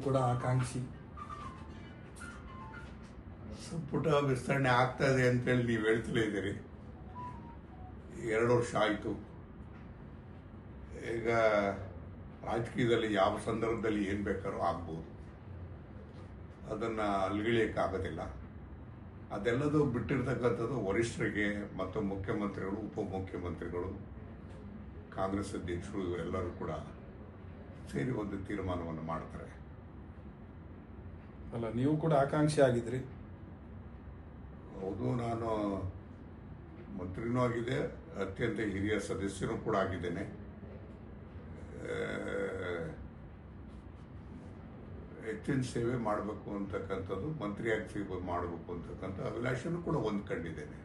ಕೂಡ ಆಕಾಂಕ್ಷಿ. ಸಂಪುಟ ವಿಸ್ತರಣೆ ಆಗ್ತಾ ಇದೆ ಅಂತೇಳಿ ನೀವು ಹೇಳ್ತಲೇ ಇದ್ದೀರಿ. 2 ವರ್ಷ ಆಯಿತು. ಈಗ ರಾಜಕೀಯದಲ್ಲಿ ಯಾವ ಸಂದರ್ಭದಲ್ಲಿ ಏನು ಬೇಕಾದ್ರೂ ಆಗ್ಬೋದು, ಅದನ್ನು ಅಲ್ಗಿಳಿಯೋಕ್ಕಾಗೋದಿಲ್ಲ. ಅದೆಲ್ಲದೂ ಬಿಟ್ಟಿರ್ತಕ್ಕಂಥದ್ದು ವರಿಷ್ಠರಿಗೆ ಮತ್ತು ಮುಖ್ಯಮಂತ್ರಿಗಳು, ಉಪಮುಖ್ಯಮಂತ್ರಿಗಳು, ಕಾಂಗ್ರೆಸ್ ಅಧ್ಯಕ್ಷರು ಇವರೆಲ್ಲರೂ ಕೂಡ ಸೇರಿ ಒಂದು ತೀರ್ಮಾನವನ್ನು ಮಾಡ್ತಾರೆ. ಅಲ್ಲ, ನೀವು ಕೂಡ ಆಕಾಂಕ್ಷಿ ಆಗಿದ್ರಿ. ಹೌದು, ನಾನು ಮಂತ್ರಿನೂ ಆಗಿದೆ, ಅತ್ಯಂತ ಹಿರಿಯ ಸದಸ್ಯನೂ ಕೂಡ ಆಗಿದ್ದೇನೆ. ಹೆಚ್ಚಿನ ಸೇವೆ ಮಾಡಬೇಕು ಅಂತಕ್ಕಂಥದ್ದು, ಮಂತ್ರಿಯಾಗಿ ಸೇವೆ ಮಾಡಬೇಕು ಅಂತಕ್ಕಂಥ ಅಭಿಲಾಷೆನೂ ಕೂಡ ಹೊಂದ್ಕೊಂಡಿದ್ದೇನೆ.